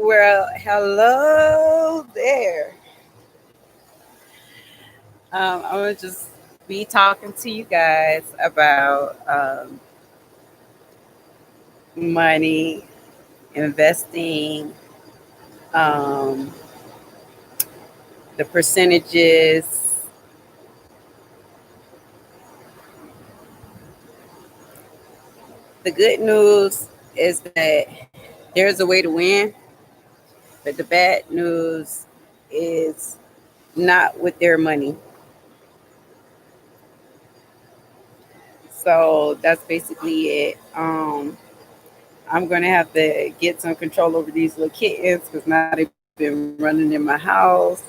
Well, hello there. I'm gonna just be talking to you guys about money, investing, um, the percentages. The good news is that there's a way to win, but the bad news is not with their money. So that's basically it. I'm gonna have to get some control over these little kittens because now they've been running in my house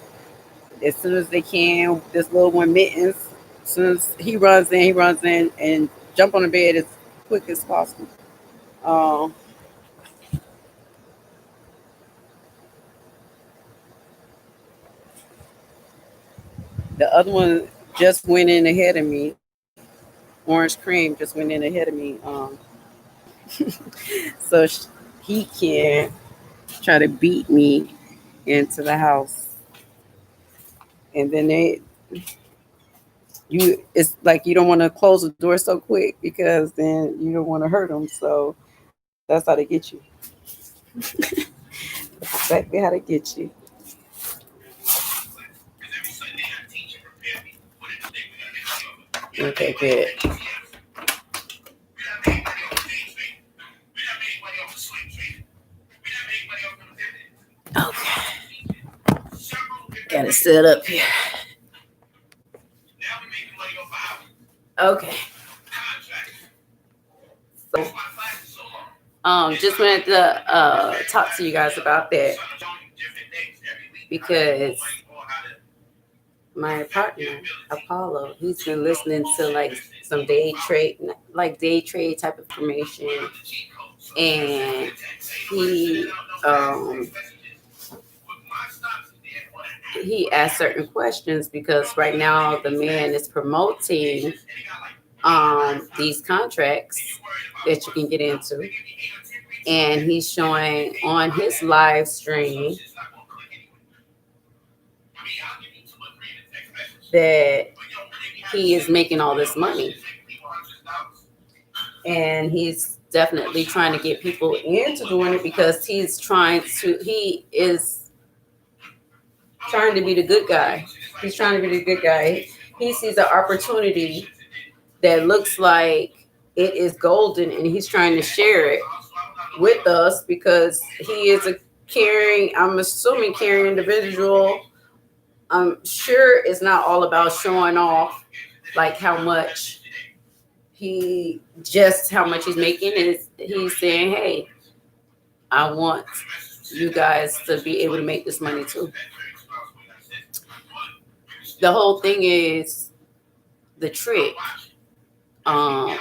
as soon as they can. This little one Mittens, as soon as he runs in and jump on the bed as quick as possible. Um, the other one just went in ahead of me. Orange Cream just went in ahead of me. So he can try to beat me into the house, and then it's like you don't want to close the door so quick because then you don't want to hurt them. So that's how they get you. That's exactly how they get you. Okay, good. Okay, got it set up here. Okay, so just wanted to talk to you guys about that because my partner Apollo, he's been listening to like some day trade type of information, and he um he asked certain questions because right now the man is promoting these contracts that you can get into, and he's showing on his live stream that he is making all this money, and he's definitely trying to get people into doing it because he is trying to be the good guy. He's trying to be the good guy. He sees an opportunity that looks like it is golden, and he's trying to share it with us because he is a caring, I'm assuming, caring individual. I'm sure it's not all about showing off like how much he's making. Is he's saying, hey, I want you guys to be able to make this money too. The whole thing is the trick. um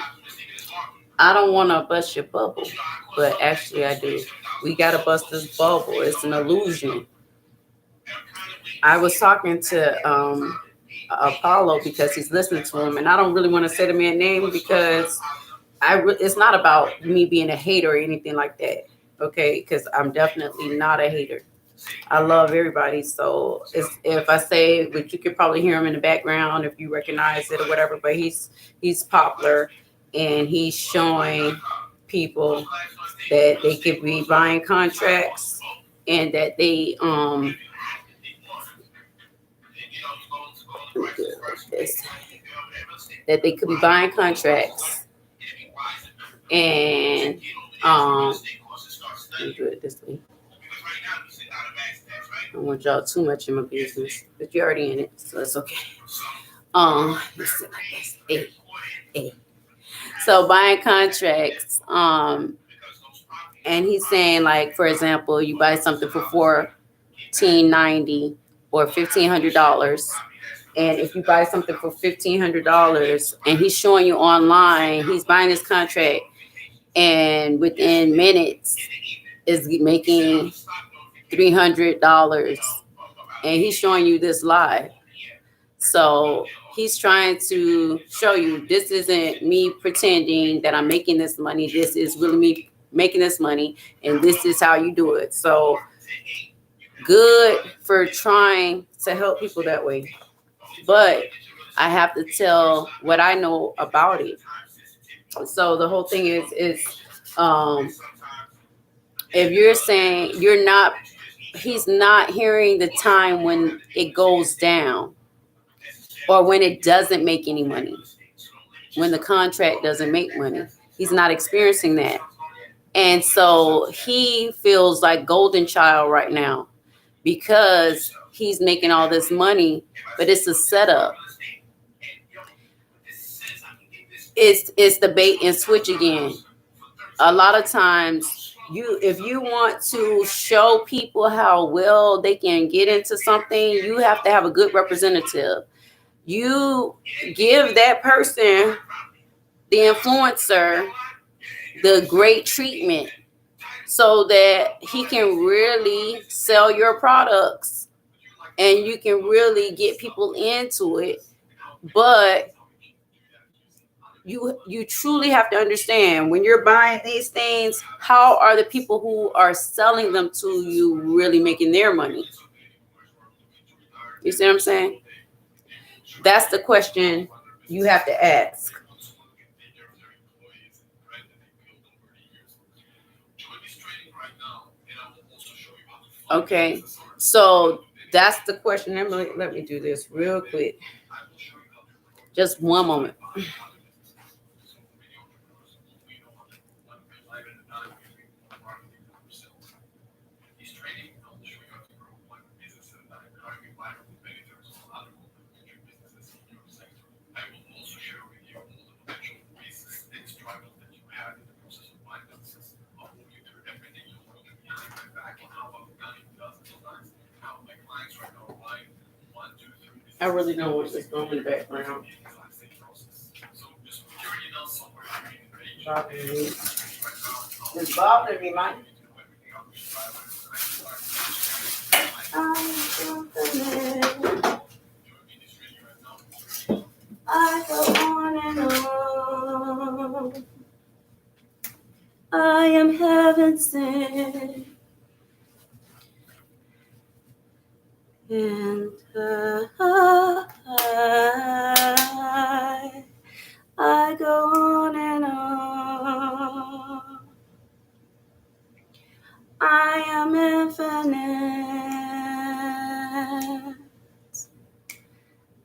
I don't want to bust your bubble, but actually I do. We got to bust this bubble. It's an illusion. I was talking to Apollo because he's listening to him, and I don't really want to say the man's name because it's not about me being a hater or anything like that. Okay, because I'm definitely not a hater. I love everybody. So if I say, but you could probably hear him in the background if you recognize it or whatever. But he's popular, and he's showing people that they could be buying contracts, and that that they could be buying contracts, and let me do it this way. I don't want y'all too much in my business, but you're already in it, so it's okay. Let's see like this. So buying contracts, and he's saying, like, for example, you buy something for $14.90 or $1,500, and if you buy something for $1,500 and he's showing you online, he's buying this contract, and within minutes is making $300, and he's showing you this live. So he's trying to show you this isn't me pretending that I'm making this money. This is really me making this money, and this is how you do it. So good for trying to help people that way. But I have to tell what I know about it. So the whole thing is if you're saying he's not hearing the time when it goes down or when it doesn't make any money, when the contract doesn't make money. He's not experiencing that. And so he feels like golden child right now because he's making all this money, but it's a setup. It's the bait and switch again. A lot of times if you want to show people how well they can get into something, you have to have a good representative. You give that person, the influencer, the great treatment so that he can really sell your products and you can really get people into it. But you truly have to understand when you're buying these things, how are the people who are selling them to you really making their money? You see what I'm saying? That's the question you have to ask. Okay, so that's the question. Let me do this real quick. Just one moment. I really don't want this going in the background. Bothering me. It's bothering me, Mike. I go on and on. I am heaven sent. And I go on and on. I am infinite.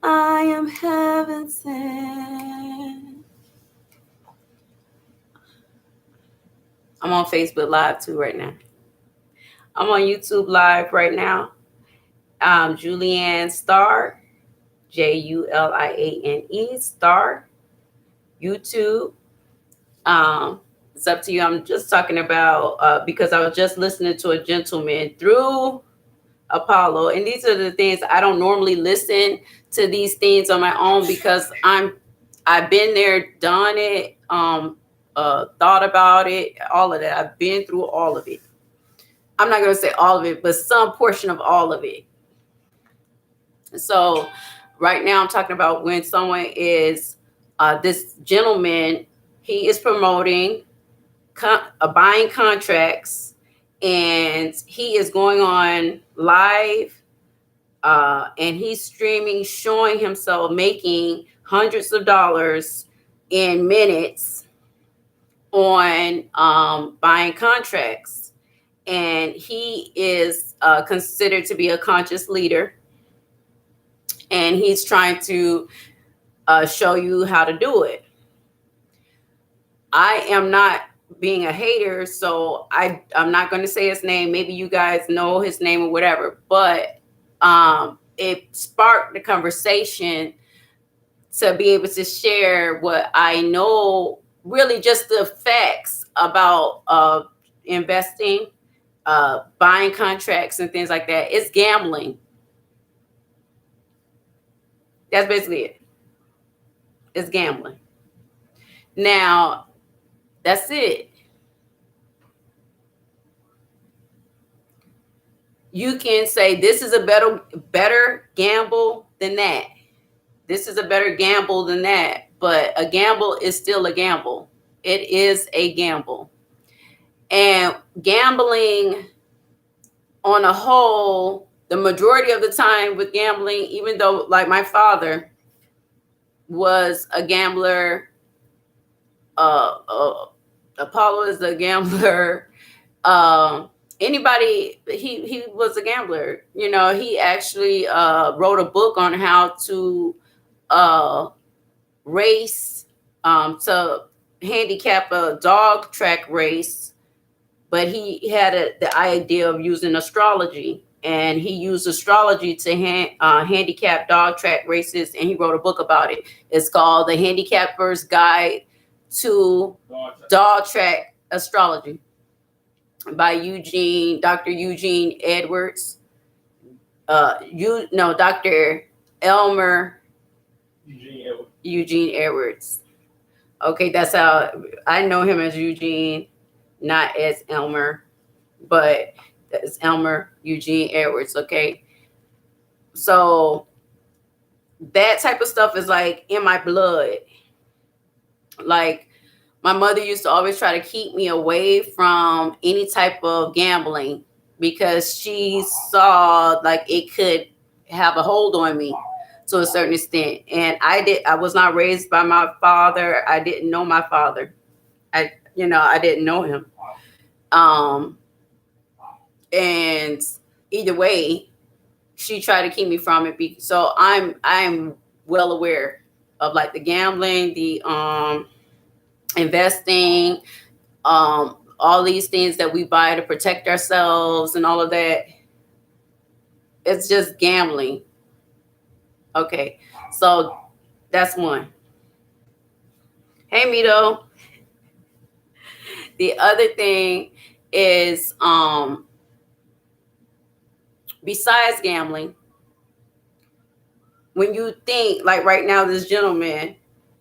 I am heaven sent. I'm on Facebook Live too right now. I'm on YouTube Live right now. Julianne Star, Juliane Star, YouTube. It's up to you. I'm just talking about because I was just listening to a gentleman through Apollo, and these are the things I don't normally listen to these things on my own because I've been there, done it, thought about it, all of that. I've been through all of it. I'm not going to say all of it, but some portion of all of it. So right now I'm talking about when someone is, this gentleman, he is promoting buying contracts, and he is going on live and he's streaming, showing himself making hundreds of dollars in minutes on buying contracts. And he is considered to be a conscious leader. And he's trying to show you how to do it. I am not being a hater, so I'm not going to say his name. Maybe you guys know his name or whatever. But it sparked the conversation to be able to share what I know, really just the facts about investing, buying contracts and things like that. It's gambling. That's basically it. It's gambling. Now, that's it. You can say this is a better gamble than that. This is a better gamble than that. But a gamble is still a gamble. It is a gamble. And gambling on a whole, the majority of the time with gambling, even though like my father was a gambler, Apollo is a gambler. Anybody, he was a gambler. You know, he actually wrote a book on how to race, to handicap a dog track race, but he had the idea of using astrology, and he used astrology to handicap dog track races, and he wrote a book about it. It's called The Handicapper's Guide to Dog Track Astrology by Dr. Eugene Edwards. Dr. Elmer Eugene Edwards. Okay, that's how I know him, as Eugene, not as Elmer, but it's Elmer Eugene Edwards. Okay, so that type of stuff is like in my blood. Like, my mother used to always try to keep me away from any type of gambling because she saw like it could have a hold on me to a certain extent. And I was not raised by my father. I didn't know my father. I didn't know him. And either way, she tried to keep me from it. So I'm well aware of like the gambling, the investing, all these things that we buy to protect ourselves and all of that. It's just gambling. Okay, so that's one. Hey, Mito. The other thing is, besides gambling, when you think like right now, this gentleman,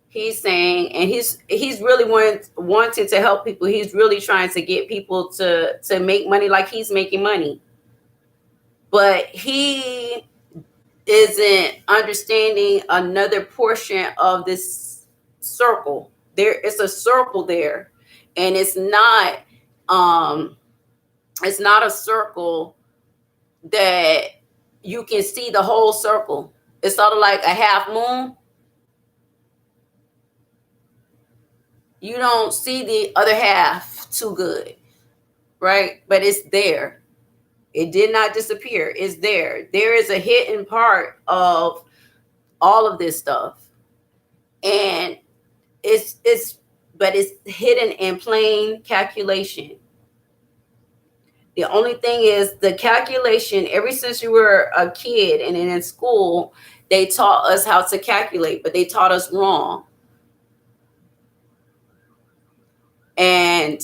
he's saying, and he's really wanting to help people. He's really trying to get people to make money like he's making money. But he isn't understanding another portion of this circle. There is a circle there, and it's not a circle that you can see the whole circle. It's sort of like a half moon. You don't see the other half too good, right? But it's there. It did not disappear. It's there. There is a hidden part of all of this stuff. And it's hidden in plain calculation. The only thing is the calculation, ever since you were a kid and in school, they taught us how to calculate, but they taught us wrong. And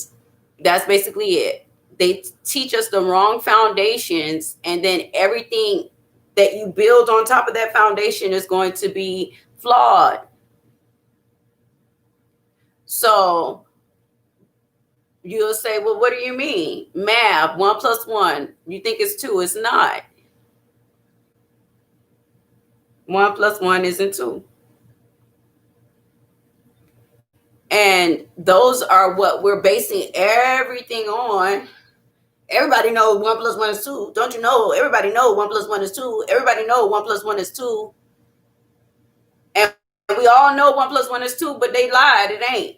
that's basically it. They teach us the wrong foundations, and then everything that you build on top of that foundation is going to be flawed. So you'll say, well, what do you mean? Math, 1 + 1. You think it's 2. It's not. 1 + 1 isn't 2. And those are what we're basing everything on. Everybody knows 1 + 1 is 2. Don't you know? Everybody knows 1 + 1 is 2. Everybody knows 1 + 1 is 2. And we all know 1 + 1 is 2, but they lied. It ain't.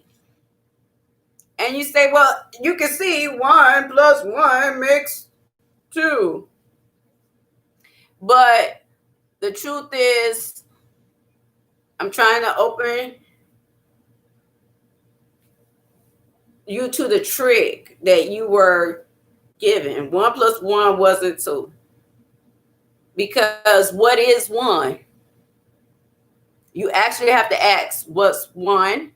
And you say, well, you can see 1 + 1 makes 2. But the truth is, I'm trying to open you to the trick that you were given. 1 + 1 wasn't 2. Because what is 1? You actually have to ask, what's 1?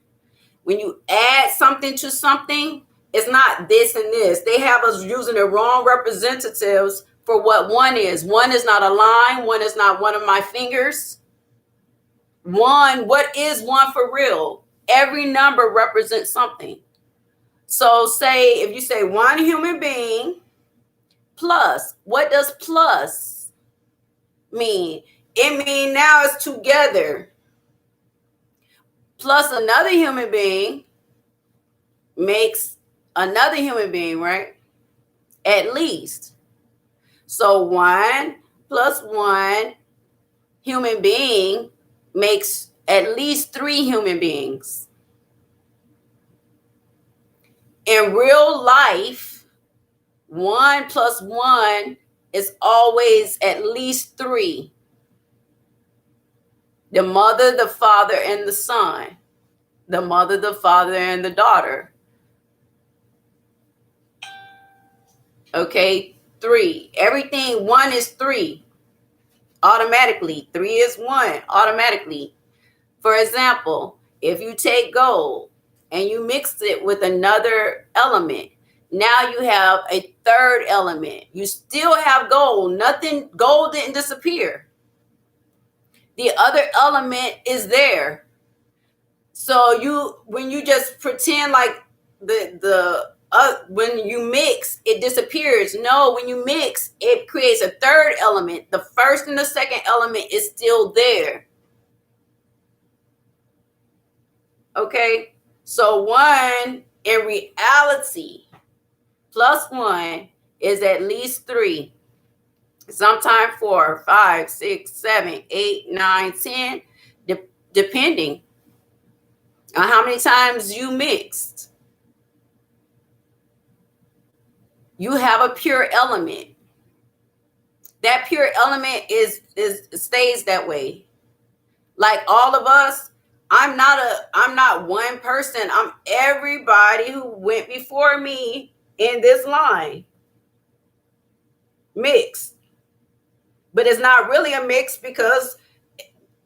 When you add something to something, it's not this and this. They have us using the wrong representatives for what 1 is. 1 is not a line. 1 is not one of my fingers. 1, what is 1 for real? Every number represents something. So say, if you say 1 human being plus, what does plus mean? It means now it's together. Plus another human being makes another human being, right? At least. So 1 plus 1 human being makes at least 3 human beings. In real life, 1 plus 1 is always at least 3. The mother, the father, and the son. The mother, the father, and the daughter. Okay, 3. Everything 1 is 3. Automatically. 3 is 1. Automatically. For example, if you take gold and you mix it with another element, now you have a third element. You still have gold. Gold didn't disappear. The other element is there. So when you just pretend like when you mix, it disappears. No, when you mix, it creates a third element. The first and the second element is still there. Okay, so 1 in reality plus 1 is at least 3. Sometimes 4, 5, 6, 7, 8, 9, 10, depending on how many times you mixed. You have a pure element. That pure element stays that way. Like all of us, I'm not one person. I'm everybody who went before me in this line. Mixed. But it's not really a mix because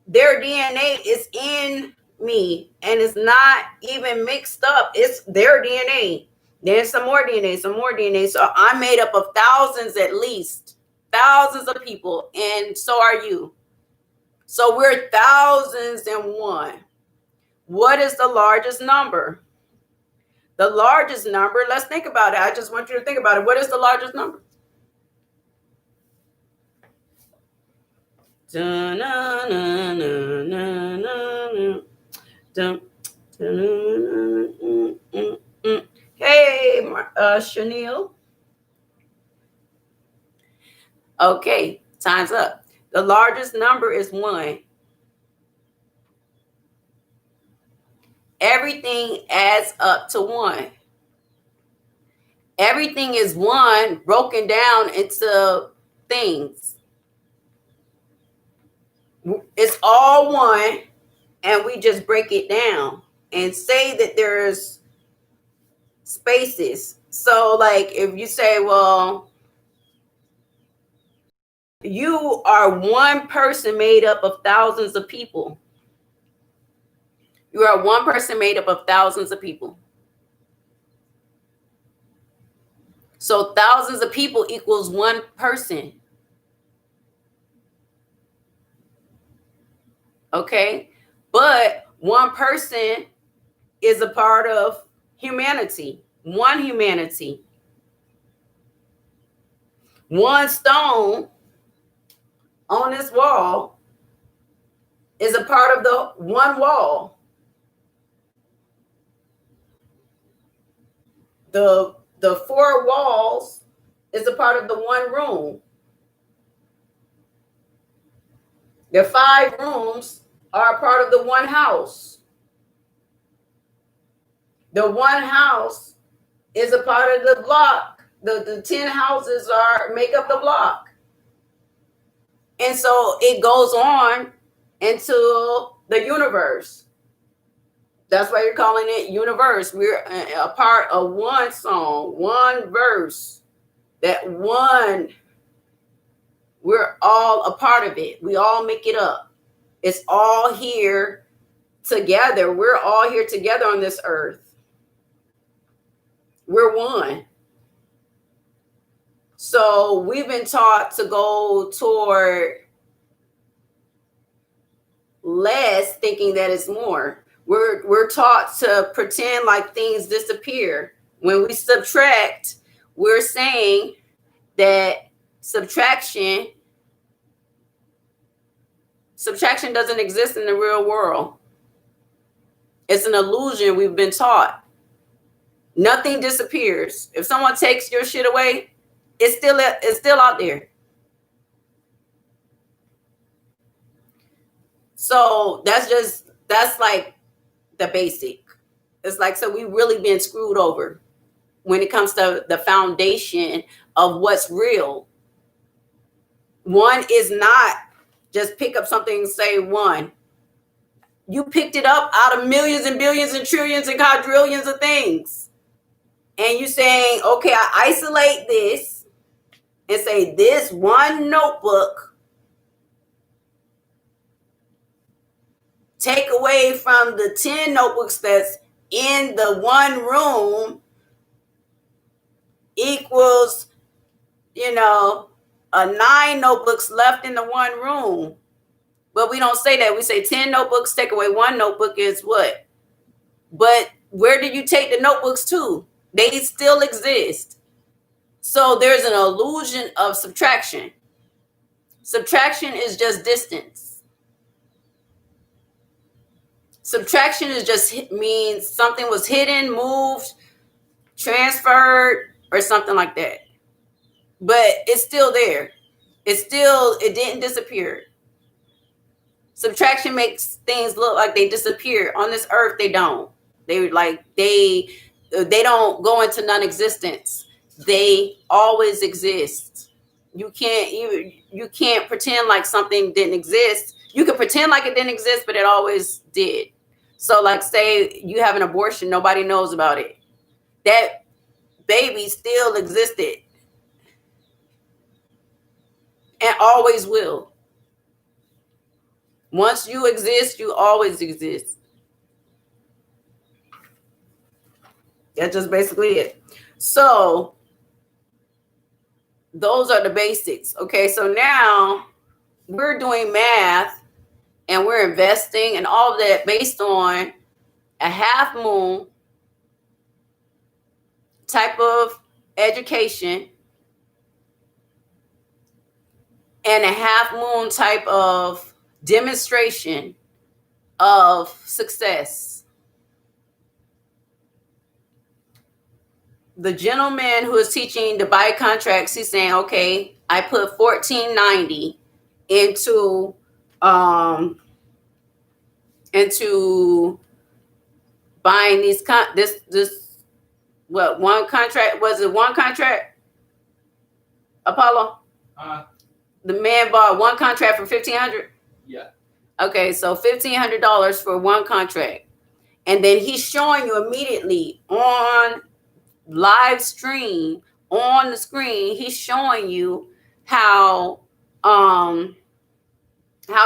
their DNA is in me and it's not even mixed up. It's their DNA. There's some more DNA, some more DNA. So I'm made up of thousands, at least thousands of people, and so are you. So we're thousands and one. What is the largest number? The largest number, let's think about it. I just want you to think about it. What is the largest number? Hey, Chanel. Okay, time's up. The largest number is 1. Everything adds up to 1. Everything is 1 broken down into things. It's all 1, and we just break it down and say that there's spaces. So like if you say, well, you are one person made up of thousands of people. You are one person made up of thousands of people. So thousands of people equals one person. Okay? But one person is a part of humanity. One humanity. One stone on this wall is a part of the one wall. The 4 walls is a part of the one room. The 5 rooms are a part of the one house. The one house is a part of the block. The 10 houses make up the block. And so it goes on into the universe. That's why you're calling it universe. We're a part of one song, one verse. That one, we're all a part of it. We all make it up. It's all here together. We're all here together on this earth. We're one. So we've been taught to go toward less, thinking that it's more. We're taught to pretend like things disappear. When we subtract, we're saying that subtraction doesn't exist in the real world. It's an illusion we've been taught. Nothing disappears. If someone takes your shit away, it's still out there. So that's like the basic. It's like, so we really been screwed over when it comes to the foundation of what's real. One is not just pick up something and say one. You picked it up out of millions and billions and trillions and quadrillions of things. And you saying, okay, I isolate this and say this one notebook, take away from the 10 notebooks that's in the one room equals, 9 notebooks left in the one room. But we don't say that. We say 10 notebooks, take away 1 notebook is what? But where did you take the notebooks to? They still exist. So there's an illusion of subtraction. Subtraction is just distance. Subtraction is just means something was hidden, moved, transferred, or something like that. But it's still there. It didn't disappear. Subtraction makes things look like they disappear. On this earth, they don't. They don't go into non-existence. They always exist. You can't pretend like something didn't exist. You can pretend like it didn't exist, but it always did. So like, say you have an abortion, nobody knows about it. That baby still existed and always will. Once you exist, you always exist. That's just basically it. So those are the basics. Okay, so now we're doing math and we're investing and all of that based on a half moon type of education and a half moon type of demonstration of success. The gentleman who is teaching to buy contracts, he's saying, okay, I put $14.90 into buying these what one contract was it? One contract, Apollo? The man bought one contract for $1,500. Yeah. Okay, so $1,500 for one contract, and then he's showing you immediately on live stream on the screen. He's showing you how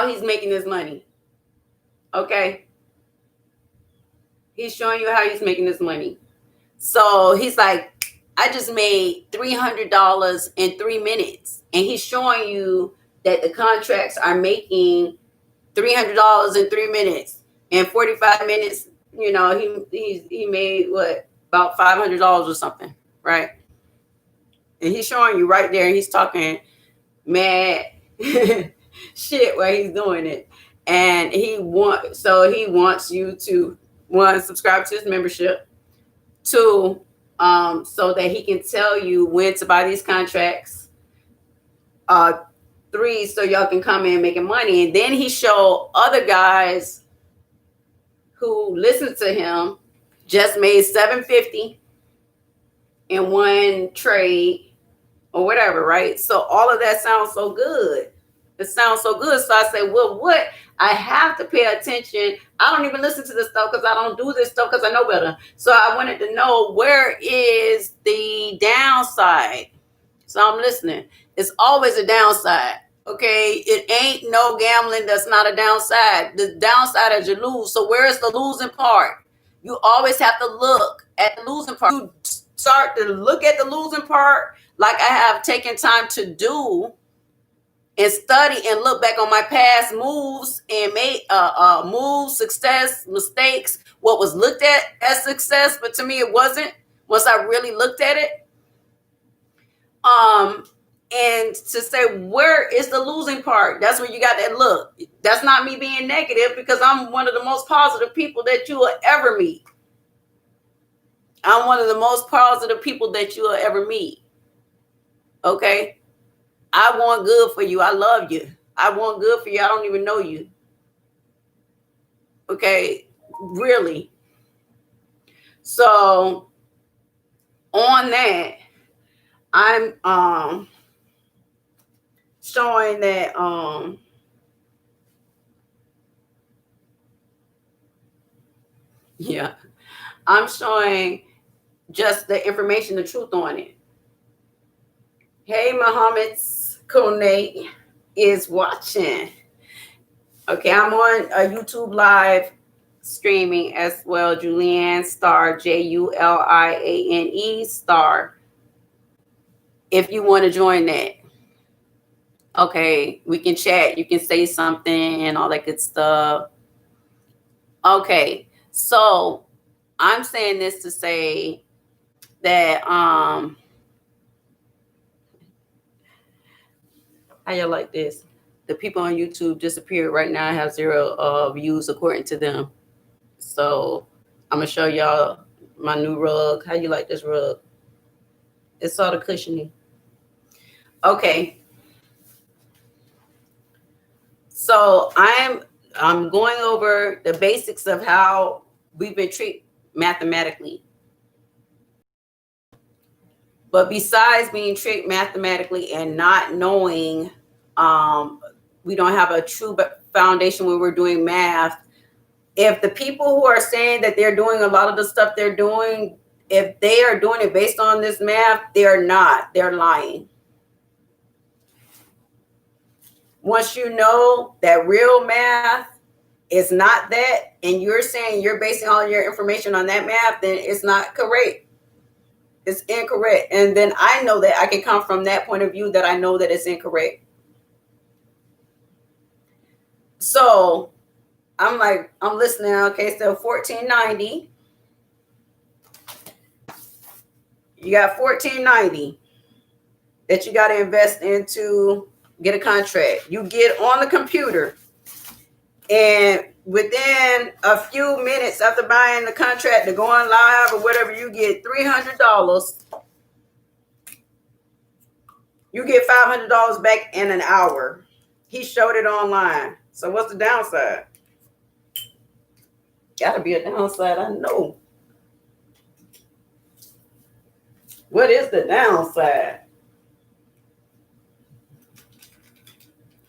he's making his money. Okay, he's showing you how he's making his money. So he's like, I just made $300 in 3 minutes, and he's showing you that the contracts are making $300 in 3 minutes. In 45 minutes, he made what, about $500 or something, right? And he's showing you right there, and he's talking mad shit while he's doing it. And he wants you to, 1, subscribe to his membership, 2, so that he can tell you when to buy these contracts, 3, so y'all can come in making money. And then he showed other guys who listened to him just made $750 in one trade or whatever, right? So all of that sounds so good. It sounds so good. So I say, well, what? I have to pay attention. I don't even listen to this stuff because I don't do this stuff because I know better. So I wanted to know, where is the downside? So I'm listening. It's always a downside. Okay, it ain't no gambling that's not a downside. The downside is you lose. So where is the losing part? You always have to look at the losing part. You start to look at the losing part, like I have taken time to do, and study and look back on my past moves and made moves, success, mistakes, what was looked at as success, but to me it wasn't once I really looked at it. And to say, where is the losing part? That's when you got that look. That's not me being negative, because I'm one of the most positive people that you will ever meet. I'm one of the most positive people that you will ever meet. Okay? I want good for you. I love you. I want good for you. I don't even know you. Okay, really. So on that, I'm showing that yeah, I'm showing just the information, the truth on it. Hey, Muhammad's Kone is watching. Okay, I'm on a YouTube live streaming as well. Julianne Star, Juliane Star. If you want to join that, okay, we can chat. You can say something and all that good stuff. Okay, so I'm saying this to say that how you like this? The people on YouTube disappeared right now. I have 0 views according to them. So I'm gonna show y'all my new rug. How you like this rug? It's sort of cushiony. Okay. So I'm going over the basics of how we've been treated mathematically. But besides being treated mathematically and not knowing, we don't have a true foundation when we're doing math. If the people who are saying that they're doing a lot of the stuff they're doing, if they are doing it based on this math, they're not. They're lying. Once you know that real math is not that, and you're saying you're basing all your information on that math, then it's not correct. It's incorrect. And then I know that I can come from that point of view that I know that it's incorrect. So I'm listening. Okay, so 1490. You got 1490 that you got to invest into get a contract. You get on the computer, and within a few minutes after buying the contract to go on live or whatever, you get $300. You get $500 back in an hour. He showed it online. So what's the downside? Gotta be a downside, I know. What is the downside?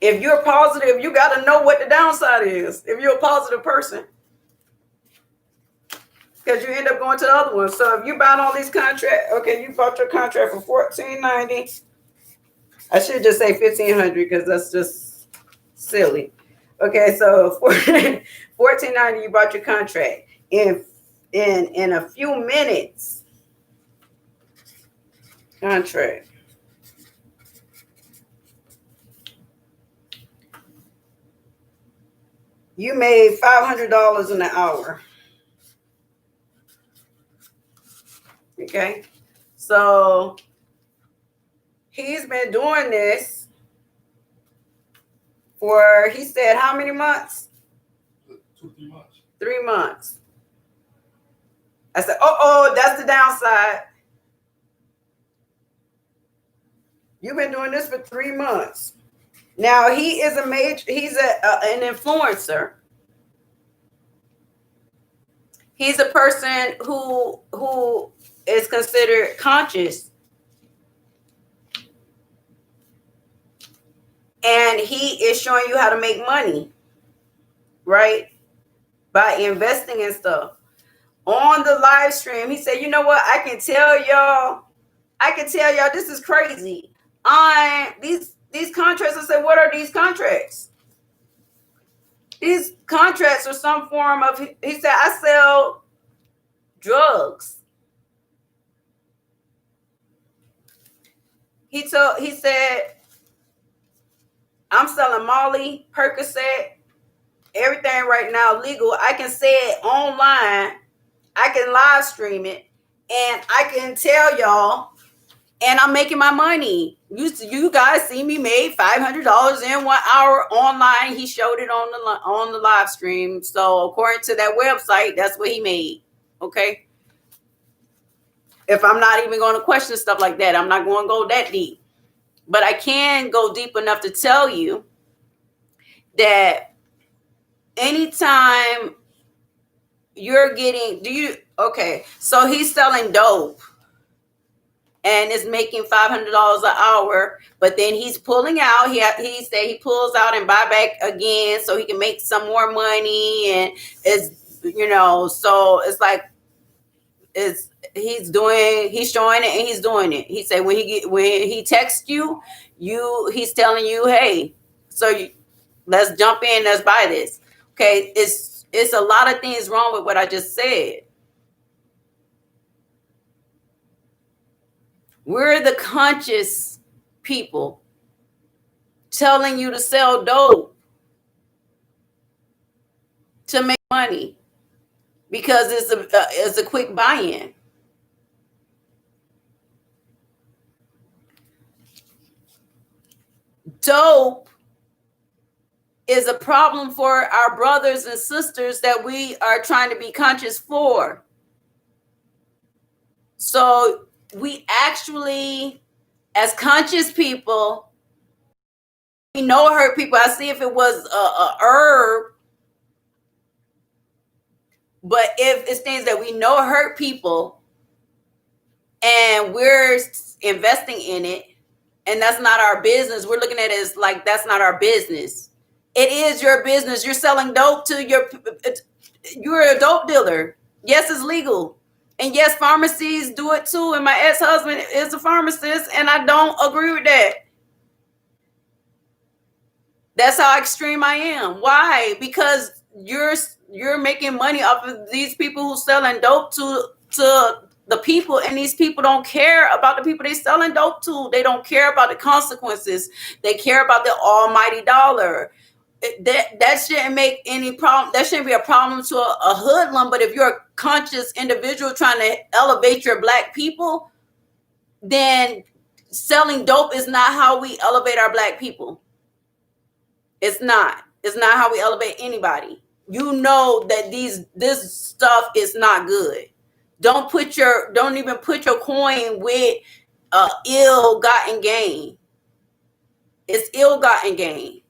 If you're positive, you got to know what the downside is. If you're a positive person, because you end up going to the other one. So if you buying all these contracts, okay, you bought your contract for $14.90. I should just say $1,500 because that's just silly. Okay, so $14.90, you bought your contract. In a few minutes, contract. You made $500 an hour. Okay, so he's been doing this for, he said, how many months? 3 months. 3 months. I said, oh, that's the downside. You've been doing this for 3 months. Now he's an influencer. He's a person who is considered conscious. And he is showing you how to make money, right? By investing in stuff. On the live stream, he said, you know what? I can tell y'all this is crazy. These contracts, I said, what are these contracts? These contracts are some form of, he said, I sell drugs. He said, I'm selling Molly, Percocet, everything right now legal. I can say it online. I can live stream it, and I can tell y'all, and I'm making my money. You guys see me made $500 in 1 hour online. He showed it on the live stream. So according to that website, that's what he made. Okay. If I'm not even going to question stuff like that, I'm not going to go that deep. But I can go deep enough to tell you that anytime you're getting, okay, so he's selling dope and is making $500 an hour, but then he's pulling out. He said he pulls out and buy back again so he can make some more money, and so it's like he's showing it and he's doing it. He said when he texts you, he's telling you, hey, let's jump in, let's buy this. Okay, it's a lot of things wrong with what I just said. We're the conscious people telling you to sell dope to make money because it's a quick buy-in. Dope is a problem for our brothers and sisters that we are trying to be conscious for. So we actually, as conscious people, we know hurt people. I see if it was a herb, but if it's things that we know hurt people and we're investing in it, and that's not our business, we're looking at it as like that's not our business. It is your business. You're selling dope you're a dope dealer. Yes, it's legal. And yes, pharmacies do it too. And my ex-husband is a pharmacist, and I don't agree with that. That's how extreme I am. Why? Because you're making money off of these people who selling dope to the people, and these people don't care about the people they selling dope to. They don't care about the consequences. They care about the almighty dollar. That shouldn't make any problem. That shouldn't be a problem to a hoodlum. But if you're a conscious individual trying to elevate your black people, then selling dope is not how we elevate our black people. It's not. It's not how we elevate anybody. You know that this stuff is not good. Don't even put your coin with ill-gotten gain. It's ill-gotten gain.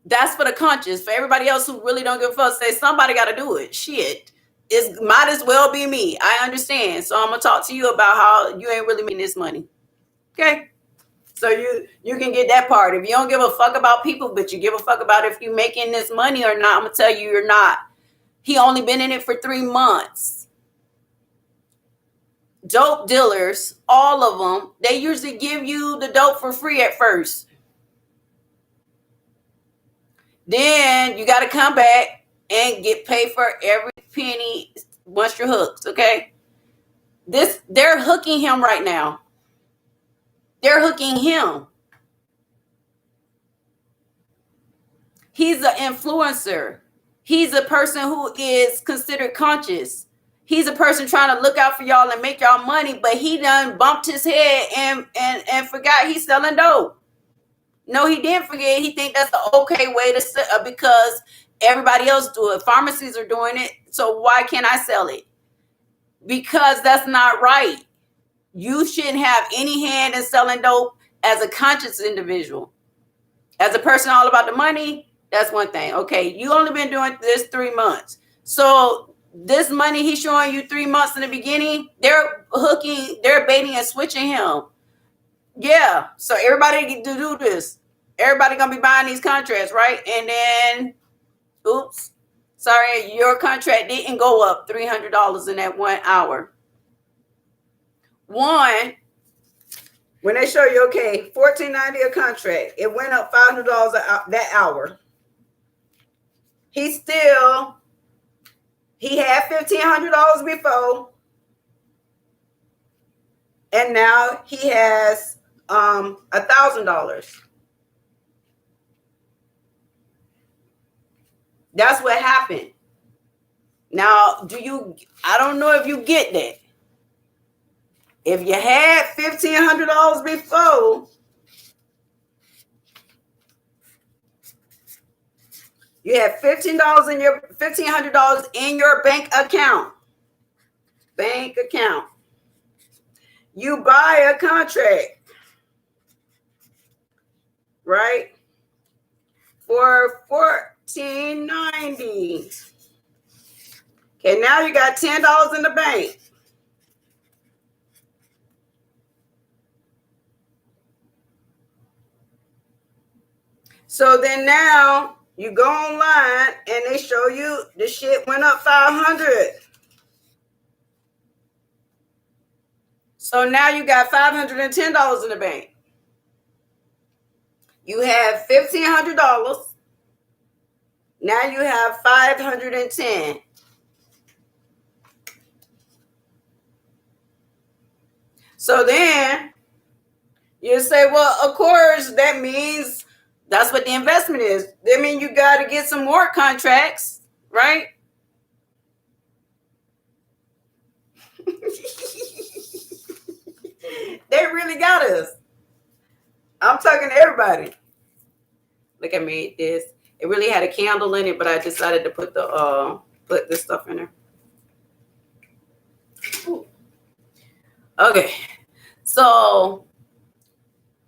That's for the conscious. For everybody else who really don't give a fuck, say somebody got to do it. Shit, it might as well be me. I understand. So I'm gonna talk to you about how you ain't really making this money. Okay, so you can get that part. If you don't give a fuck about people, but you give a fuck about if you making this money or not, I'm gonna tell you you're not. He only been in it for 3 months. Dope dealers, all of them, they usually give you the dope for free at first. Then you got to come back and get paid for every penny once you're hooked, okay? They're hooking him right now. They're hooking him. He's an influencer. He's a person who is considered conscious. He's a person trying to look out for y'all and make y'all money, but he done bumped his head and forgot he's selling dope. No, he didn't forget. He think that's the okay way to because everybody else do it. Pharmacies are doing it. So why can't I sell it? Because that's not right. You shouldn't have any hand in selling dope as a conscious individual. As a person all about the money, that's one thing. Okay, you only been doing this 3 months. So this money he's showing you 3 months in the beginning, they're baiting and switching him. Yeah, so everybody get to do this. Everybody gonna be buying these contracts, right? And then, oops, sorry, your contract didn't go up $300 in that 1 hour. When they show you, okay, $14.90 a contract, it went up $500 that hour. He had $1,500 before, and now he has $1,000. That's what happened. Now, I don't know if you get that. If you had $1,500 before, you have $1,500 in your bank account. Bank account. You buy a contract, right? for $14.90. Okay, now you got $10 in the bank. So then now you go online and they show you the shit went up 500. So now you got $510 in the bank. You have $1,500. Now you have 510. So then you say, well, of course, that means that's what the investment is. That means you got to get some more contracts, right? They really got us. I'm talking to everybody. Look, I made this. It really had a candle in it, but I decided to put this stuff in there. Ooh. Okay, so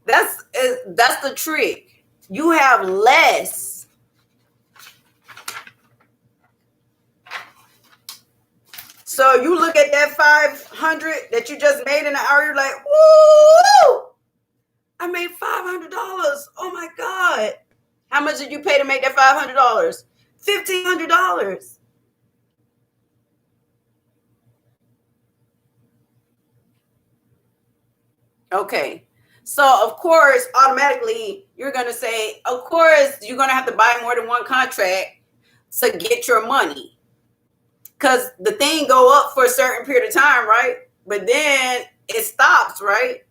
that's the trick. You have less. So you look at that 500 that you just made in an hour, you're like, woo! I made $500. Oh my God. How much did you pay to make that $500? $1,500. Okay. So of course, automatically you're going to say, of course, you're going to have to buy more than one contract to get your money. Because the thing go up for a certain period of time, right? But then it stops, right?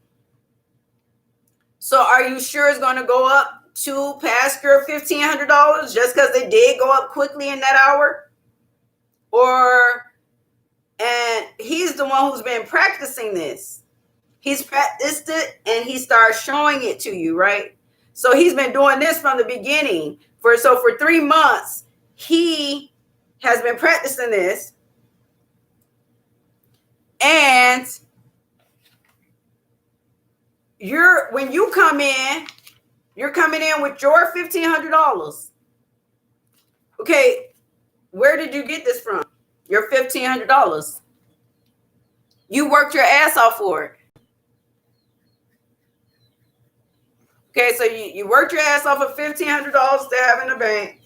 So are you sure it's going to go up to past your $1,500 just because it did go up quickly in that hour? And he's the one who's been practicing this. He's practiced it and he starts showing it to you, right? So he's been doing this from the beginning. For 3 months, he has been practicing this. And when you come in, you're coming in with your $1,500. Okay, where did you get this from? Your $1,500. You worked your ass off for it. Okay, so you worked your ass off of $1,500 to have in the bank.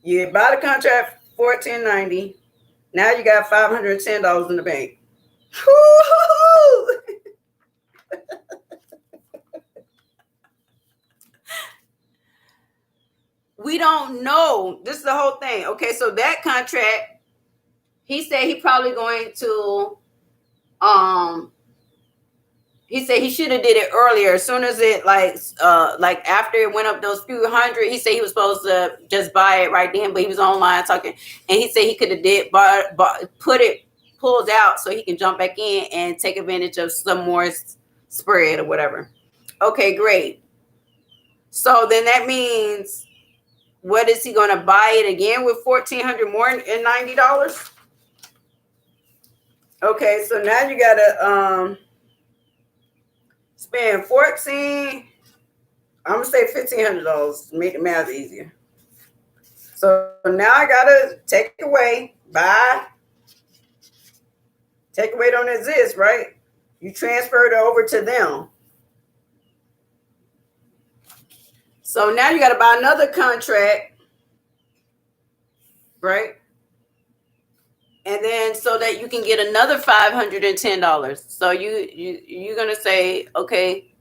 You buy the contract for $1,490. Now you got $510 in the bank. Woo-hoo-hoo! We don't know. This is the whole thing. Okay, so that contract, he said he probably going to he said he should have did it earlier. As soon as it like after it went up those few hundred, he said he was supposed to just buy it right then, but he was online talking, and he said he could have pulled out so he can jump back in and take advantage of some more spread or whatever. Okay, great. So then that means, what is he going to buy it again with $1,400 more and $90? Okay, so now you got to spend I'm gonna say $1,500 to make the math easier. So now I gotta take away don't exist, right? You transferred it over to them. So now you gotta buy another contract, right? And then so that you can get another $510. So you're gonna say, okay,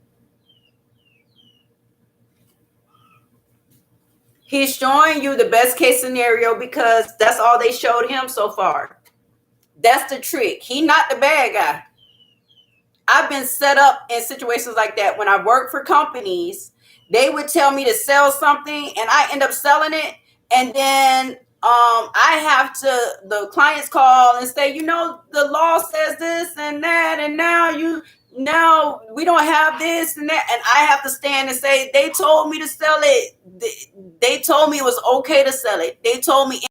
he's showing you the best case scenario because that's all they showed him so far. That's the trick. He's not the bad guy. I've been set up in situations like that when I work for companies. They would tell me to sell something and I end up selling it, and then the clients call and say, the law says this and that, and now we don't have this and that, and I have to stand and say, they told me to sell it. They told me it was okay to sell it. They told me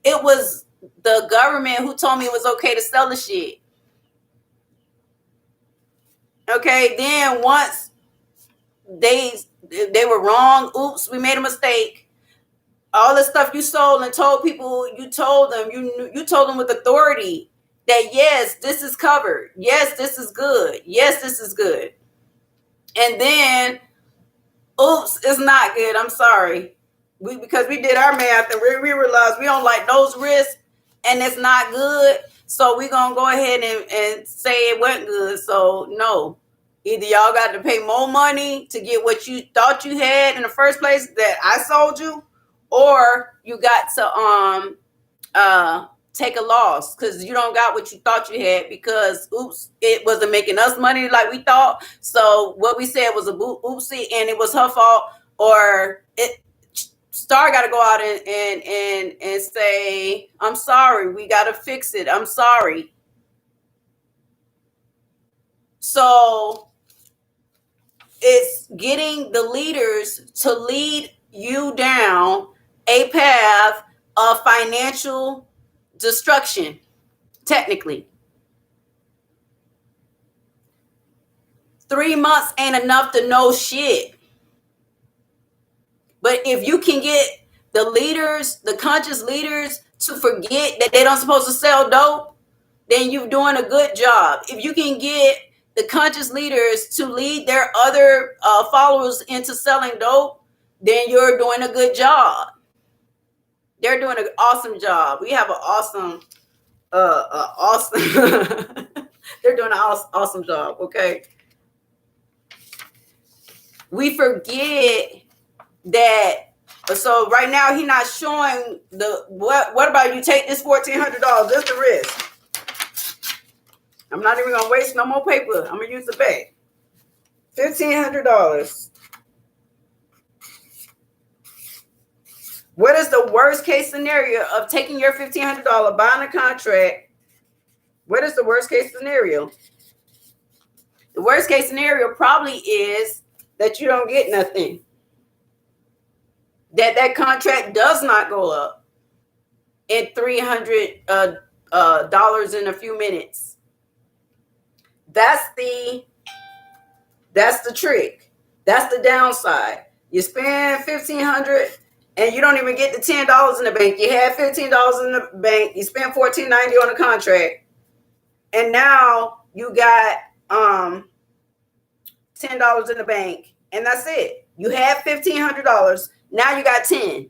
it was the government who told me it was okay to sell the shit. Okay, then once they they were wrong. Oops, we made a mistake. All the stuff you sold and told people, you told them with authority that yes, this is covered. Yes, this is good. Yes, this is good. And then, oops, it's not good. I'm sorry. Because we did our math and we realized we don't like those risks and it's not good. So we're going to go ahead and say it wasn't good. So no, either y'all got to pay more money to get what you thought you had in the first place that I sold you, or you got to take a loss because you don't got what you thought you had because oops, it wasn't making us money like we thought. So what we said was a oopsie and it was her fault, or Star got to go out and say, I'm sorry, we got to fix it. I'm sorry. So it's getting the leaders to lead you down a path of financial destruction, technically. 3 months ain't enough to know shit. But if you can get the leaders, the conscious leaders, to forget that they don't supposed to sell dope, then you're doing a good job. If you can get the conscious leaders to lead their other followers into selling dope, then you're doing a good job. They're doing an awesome job. We have an awesome, they're doing an awesome job, okay? We forget that. So right now he's not showing the what about you take this $1,400, that's the risk. I'm not even gonna waste no more paper. I'm gonna use the bag. $1,500. What is the worst case scenario of taking your $1,500, buying a contract? What is the worst case scenario? The worst case scenario probably is that you don't get nothing. That contract does not go up in $300 in a few minutes. That's the trick. That's the downside. You spend $1,500 and you don't even get the $10 in the bank. You had $15 in the bank. You spent $14.90 on the contract, and now you got $10 in the bank, and that's it. You had $1,500. Now you got 10.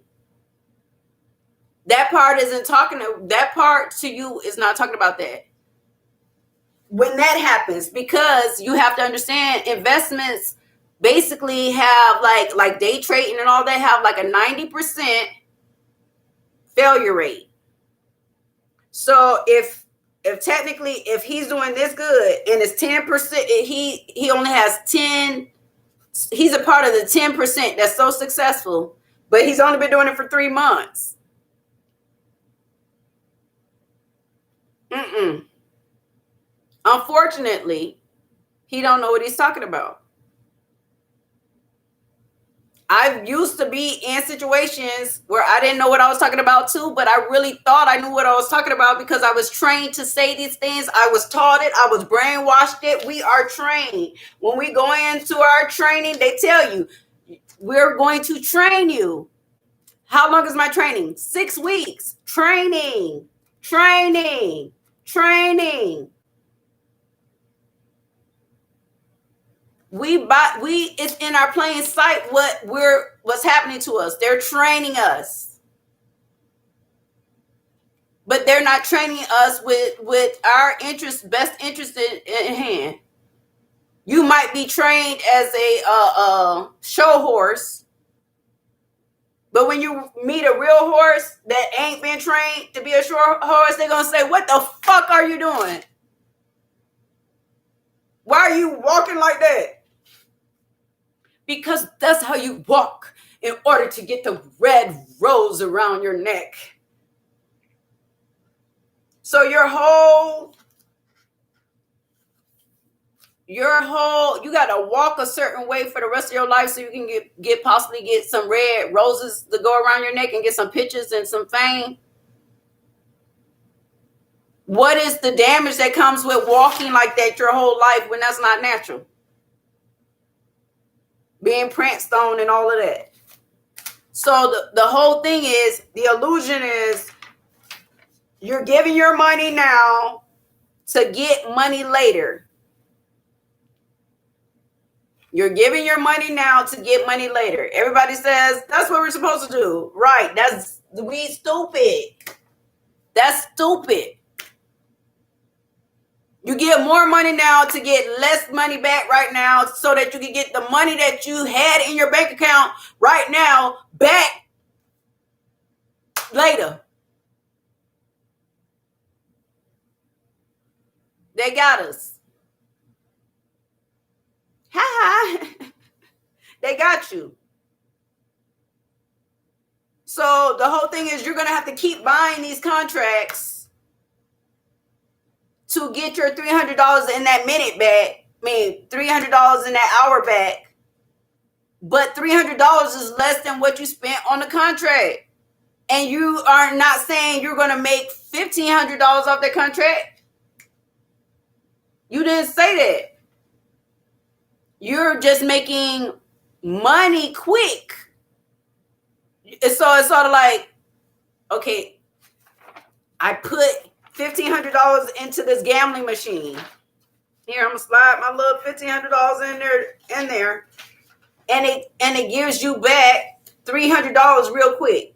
That part to you is not talking about that. When that happens, because you have to understand investments basically have like day trading and all that have like a 90% failure rate. So if technically if he's doing this good and it's 10%, he only has 10. He's a part of the 10% that's so successful, but he's only been doing it for 3 months. Unfortunately, he don't know what he's talking about. I used to be in situations where I didn't know what I was talking about too, but I really thought I knew what I was talking about because I was trained to say these things. I was taught it. I was brainwashed it. We are trained. When we go into our training, they tell you, we're going to train you. How long is my training? 6 weeks. Training. It's in our plain sight what's happening to us. They're training us, but they're not training us with our best interest in hand. You might be trained as a show horse, but when you meet a real horse that ain't been trained to be a show horse, they're gonna say, "What the fuck are you doing? Why are you walking like that?" Because that's how you walk in order to get the red rose around your neck. So your whole, you got to walk a certain way for the rest of your life so you can possibly get some red roses to go around your neck and get some pictures and some fame. What is the damage that comes with walking like that your whole life when that's not natural? being pranced on and all of that. So the whole thing is, the illusion is you're giving your money now to get money later. You're giving your money now to get money later. Everybody says that's what we're supposed to do. Right. We stupid. That's stupid. You get more money now to get less money back right now so that you can get the money that you had in your bank account right now back later. They got us. Ha. They got you. So the whole thing is you're going to have to keep buying these contracts to get your $300 in that minute back. I mean, $300 in that hour back. But $300 is less than what you spent on the contract. And you are not saying you're going to make $1,500 off that contract. You didn't say that. You're just making money quick. So it's sort of like, okay, I put $1,500 into this gambling machine. Here, I'm gonna slide my little $1,500 in there, and it gives you back $300 real quick.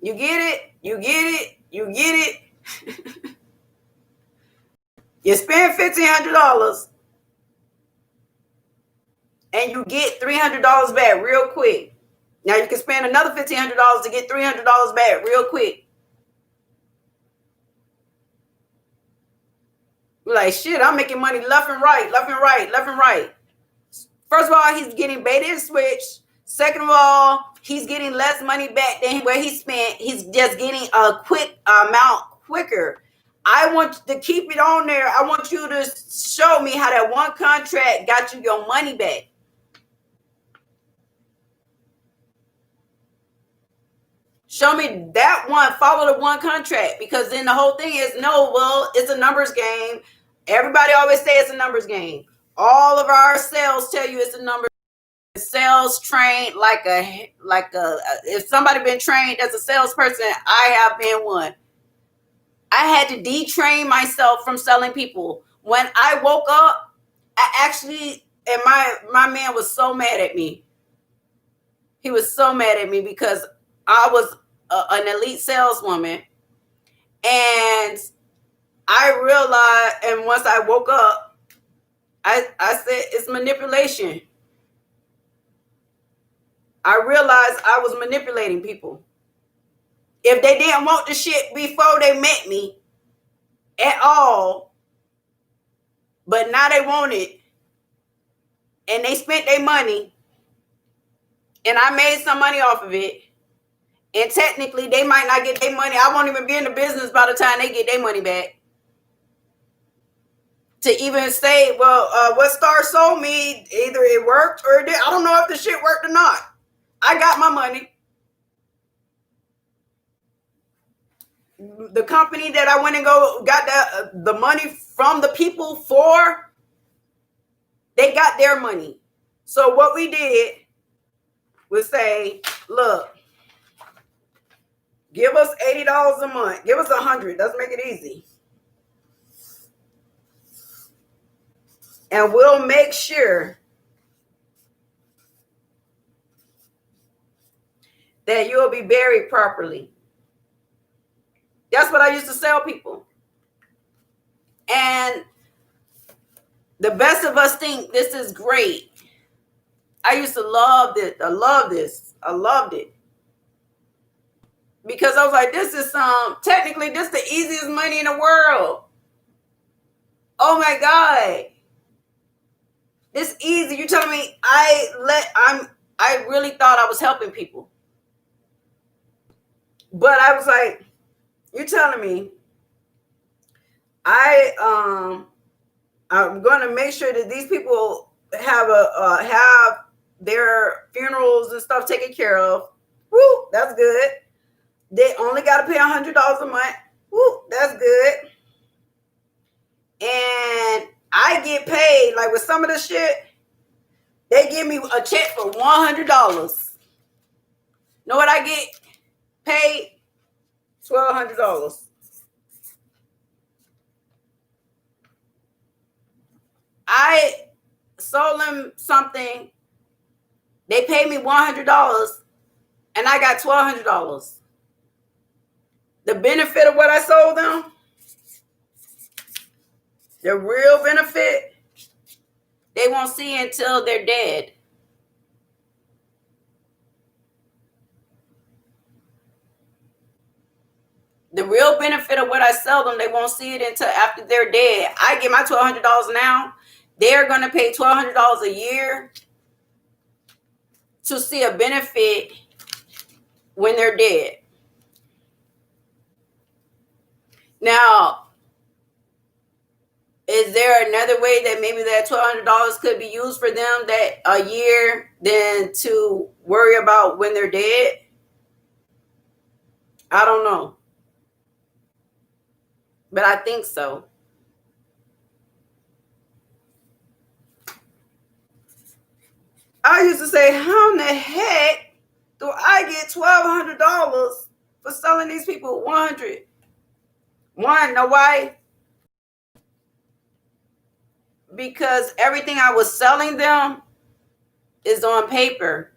You get it? You get it? You get it? You spend $1,500 and you get $300 back real quick. Now you can spend another $1,500 to get $300 back real quick. You're like, shit, I'm making money left and right, left and right, left and right. First of all, he's getting bait and switch. Second of all, he's getting less money back than where he spent. He's just getting a quick amount quicker. I want to keep it on there. I want you to show me how that one contract got you your money back. Show me that one. Follow the one contract, because then the whole thing is, no, well, it's a numbers game. Everybody always say it's a numbers game. All of our sales tell you it's a numbers. Sales trained like a if somebody been trained as a salesperson, I have been one. I had to detrain myself from selling people. When I woke up, and my man was so mad at me. He was so mad at me because I was an elite saleswoman, and I realized, and once I woke up, I said it's manipulation. I realized I was manipulating people. If they didn't want the shit before they met me at all, but now they want it, and they spent their money, and I made some money off of it, and technically they might not get their money. I won't even be in the business by the time they get their money back. To even say, well, what Star sold me, either it worked or it didn't. I don't know if the shit worked or not. I got my money. The company that I went and got the money from the people for, they got their money. So what we did was say, look, give us $80 a month. Give us $100. Let's make it easy. And we'll make sure that you'll be buried properly. That's what I used to sell people. And the best of us think this is great. I used to love this. I love this. I loved it. Because I was like, this is technically this the easiest money in the world. Oh my God. This easy. You're telling me I really thought I was helping people. But I was like, you're telling me I'm going to make sure that these people have their funerals and stuff taken care of. Woo, that's good. They only got to pay $100 a month. Woo, that's good. and I get paid, like with some of the shit, they give me a check for $100. Know what I get paid? $1,200. I sold them something. They paid me $100, and I got $1,200. The benefit of what I sold them, the real benefit, they won't see until they're dead. The real benefit of what I sell them, they won't see it until after they're dead. I get my $1,200 now. They're going to pay $1,200 a year to see a benefit when they're dead. Now, is there another way that maybe that $1,200 could be used for them that a year than to worry about when they're dead? I don't know. But I think so. I used to say, how in the heck do I get $1,200 for selling these people $100? One, know why? Because everything I was selling them is on paper.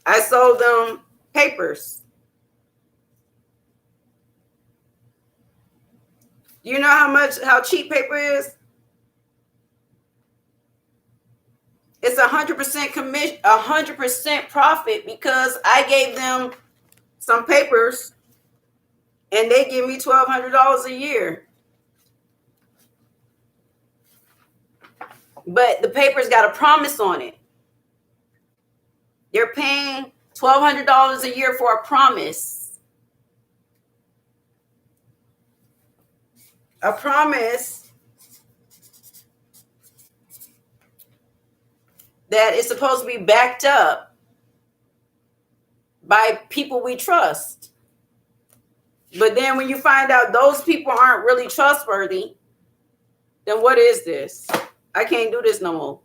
I sold them papers. Do you know how cheap paper is? It's 100% commission, 100% profit, because I gave them some papers and they give me $1,200 a year. But the paper's got a promise on it. They're paying $1,200 a year for a promise. A promise that is supposed to be backed up by people we trust. But then when you find out those people aren't really trustworthy, then what is this? I can't do this no more.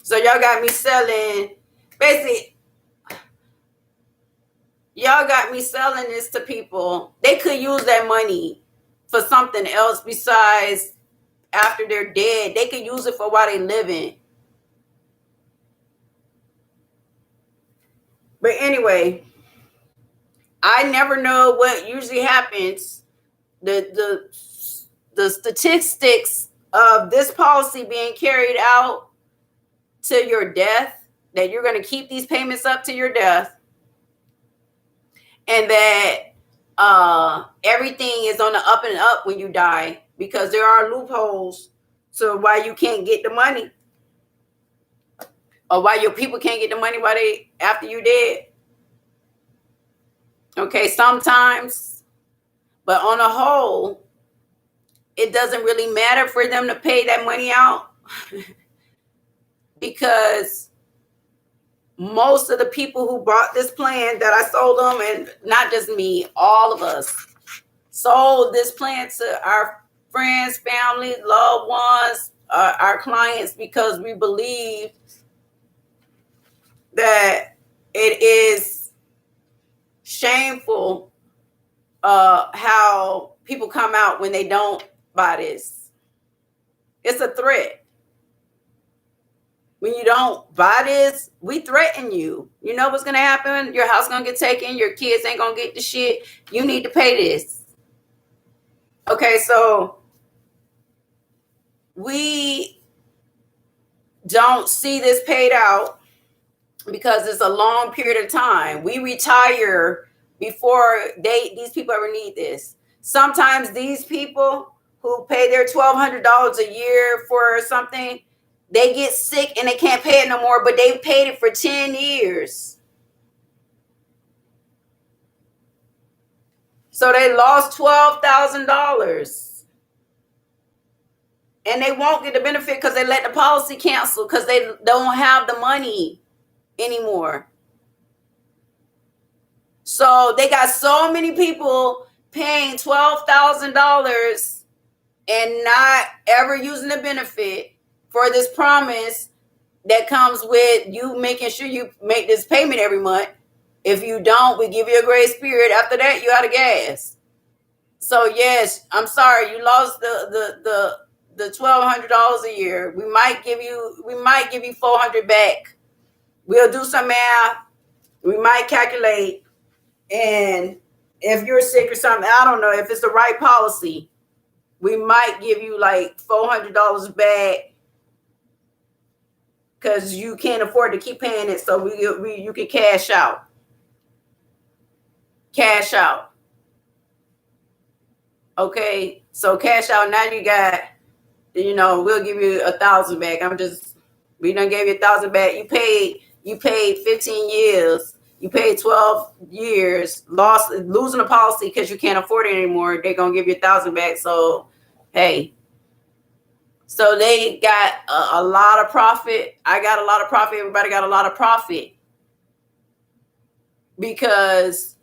So y'all got me selling, basically, y'all got me selling this to people. They could use that money for something else besides after they're dead. They could use it for while they're living. But anyway, I never know what usually happens. The statistics of this policy being carried out to your death, that you're going to keep these payments up to your death, and that everything is on the up and up when you die, because there are loopholes to why you can't get the money, or why your people can't get the money while they after you dead. Okay, sometimes, but on a whole, it doesn't really matter for them to pay that money out because most of the people who bought this plan that I sold them, and not just me, all of us sold this plan to our friends, family, loved ones, our clients, because we believe that it is shameful how people come out when they don't buy this. It's a threat. When you don't buy this, we threaten you. You know what's going to happen? Your house going to get taken. Your kids ain't going to get the shit. You need to pay this. Okay, so we don't see this paid out because it's a long period of time. We retire before these people ever need this. Sometimes these people who pay their $1,200 a year for something, they get sick and they can't pay it no more, but they paid it for 10 years. So they lost $12,000. And they won't get the benefit because they let the policy cancel because they don't have the money anymore. So they got so many people paying $12,000 and not ever using the benefit for this promise that comes with you making sure you make this payment every month. If you don't, we give you a grace period. After that, you out of gas. So yes, I'm sorry, you lost the $1,200 a year. We might give you $400 back. We'll do some math. We might calculate, and if you're sick or something, I don't know if it's the right policy. We might give you like $400 back because you can't afford to keep paying it. So you can cash out. Cash out. Okay, so cash out. Now you got, we'll give you $1,000 back. We done gave you $1,000 back. You paid 15 years. You paid 12 years, losing a policy because you can't afford it anymore. They're gonna give you $1,000 back. So, hey, so they got a lot of profit. I got a lot of profit. Everybody got a lot of profit because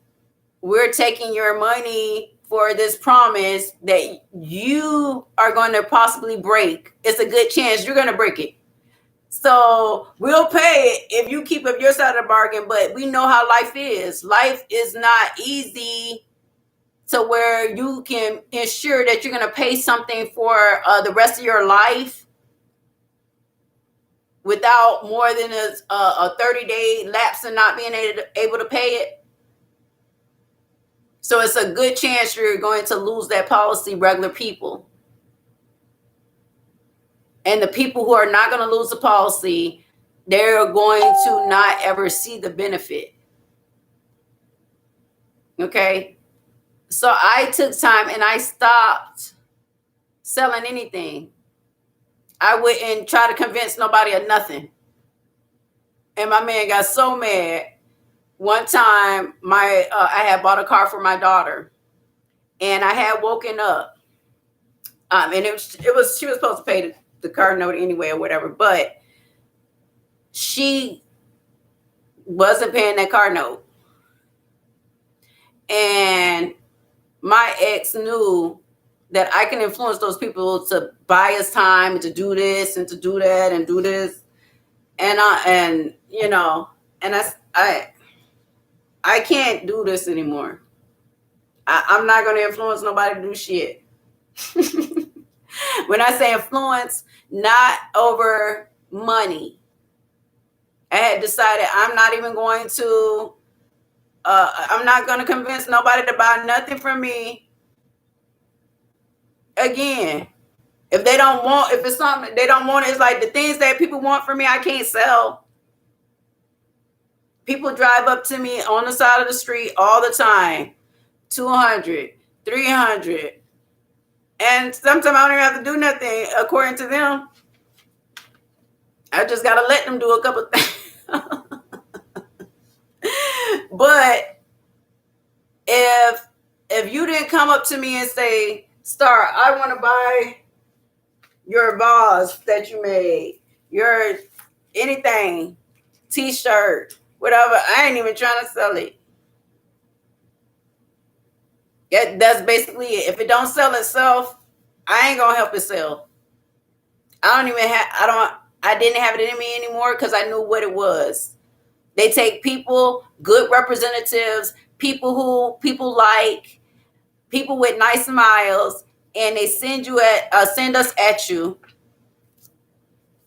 we're taking your money for this promise that you are going to possibly break. It's a good chance you're going to break it. So we'll pay it if you keep up your side of the bargain, but we know how life is. Life is not easy to where you can ensure that you're going to pay something for the rest of your life without more than a 30-day lapse and not being able to pay it. So it's a good chance you're going to lose that policy, regular people. And the people who are not going to lose the policy, they're going to not ever see the benefit. Okay? So I took time and I stopped selling anything. I wouldn't try to convince nobody of nothing. And my man got so mad. One time, I had bought a car for my daughter, and I had woken up, and she was supposed to pay the car note anyway or whatever, but she wasn't paying that car note, and my ex knew that I can influence those people to buy us time and to do this and to do that and do this, and I can't do this anymore. I'm not going to influence nobody to do shit. When I say influence, not over money. I had decided I'm not going to convince nobody to buy nothing from me. Again, if it's something they don't want, it's like the things that people want from me, I can't sell. People drive up to me on the side of the street all the time, 200, 300. And sometimes I don't even have to do nothing according to them. I just got to let them do a couple of things. But if you didn't come up to me and say, Star, I want to buy your vase that you made, your anything, t-shirt, whatever, I ain't even trying to sell it. That's basically it. If it don't sell itself, I ain't gonna help it sell. I didn't have it in me anymore because I knew what it was. They take people, good representatives, people who people like, people with nice smiles, and they send us at you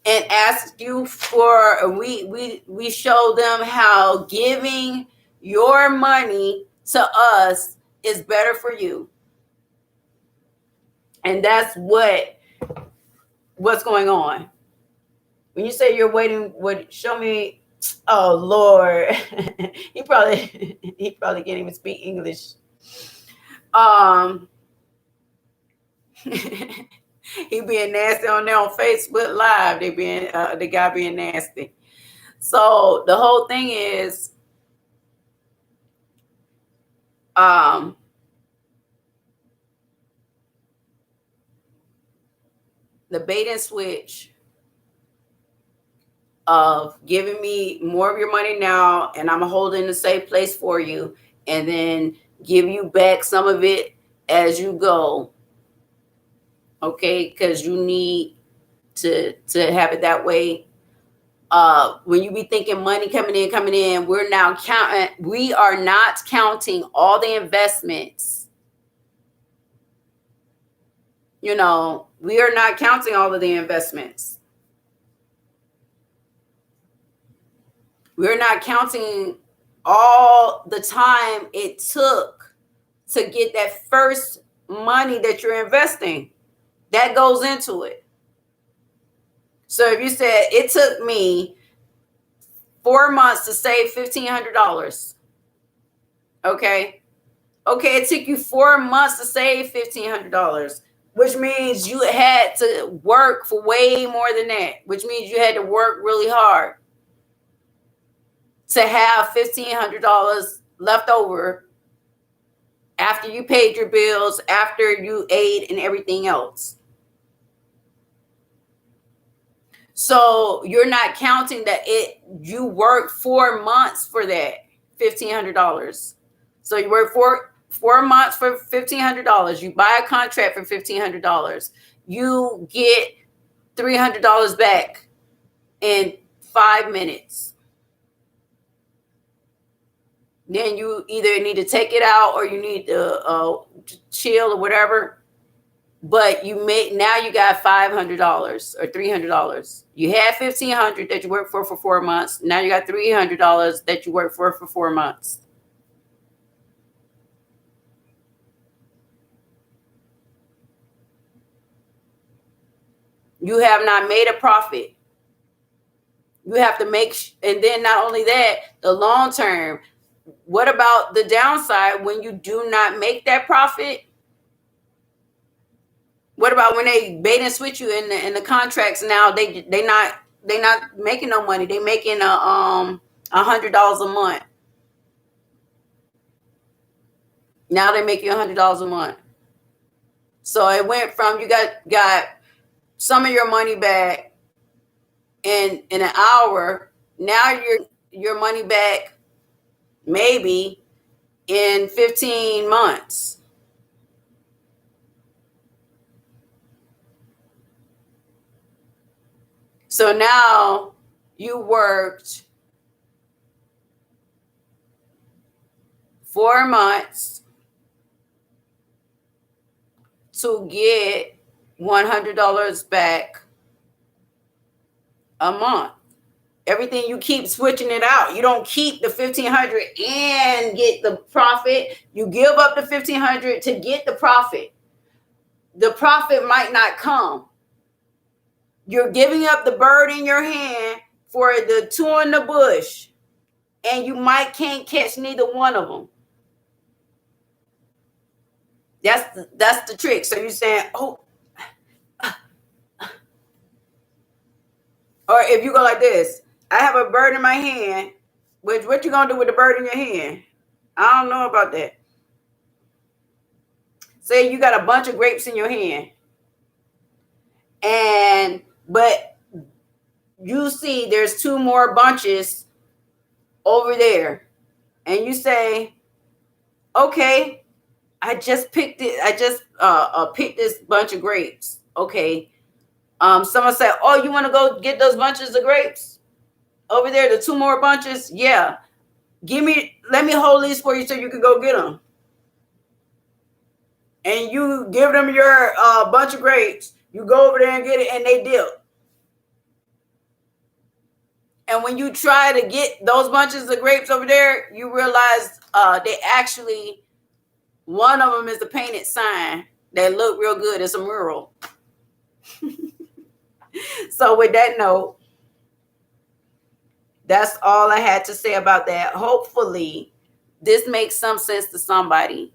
and ask you for, we show them how giving your money to us is better for you. And that's what's going on. When you say you're waiting, show me, oh Lord, he probably can't even speak English. He being nasty on there on Facebook Live. They being the guy being nasty. So the whole thing is, the bait and switch of giving me more of your money now, and I'm holding a safe place for you, and then give you back some of it as you go. Okay, because you need to have it that way. When you be thinking money coming in, we are not counting all the investments. We are not counting all of the investments. We're not counting all the time it took to get that first money that you're investing. That goes into it. So if you said it took me 4 months to save $1,500, okay, it took you 4 months to save $1,500, which means you had to work for way more than that, which means you had to work really hard to have $1,500 left over after you paid your bills, after you ate and everything else. So you're not counting that you worked 4 months for that $1,500. So you work 4 months for $1,500. You buy a contract for $1,500. You get $300 back in 5 minutes. Then you either need to take it out or you need to chill or whatever. But now you got $500 or $300. You had $1,500 that you worked for 4 months. Now you got $300 that you worked for 4 months. You have not made a profit. You have to make, and then not only that, the long term. What about the downside when you do not make that profit? What about when they bait and switch you in the contracts? Now they not making no money. They making $100 a month. Now they make you $100 a month. So it went from you got some of your money back in an hour. Now your money back maybe in 15 months. So now you worked 4 months to get $100 back a month. Everything you keep switching it out. You don't keep the $1,500 and get the profit. You give up the $1,500 to get the profit. The profit might not come. You're giving up the bird in your hand for the two in the bush, and you can't catch neither one of them. That's the trick. So you're saying, or if you go like this, I have a bird in my hand. What you gonna do with the bird in your hand? I don't know about that. Say you got a bunch of grapes in your hand, but you see there's 2 more bunches over there, and you say, okay, I just picked it. I just picked this bunch of grapes. Okay. Someone said, oh, you want to go get those bunches of grapes over there? The 2 more bunches? Yeah. Let me hold these for you so you can go get them. And you give them your bunch of grapes. You go over there and get it, and they dip. And when you try to get those bunches of grapes over there, you realize they actually, one of them is a painted sign that look real good. It's a mural. So with that note, that's all I had to say about that. Hopefully, this makes some sense to somebody.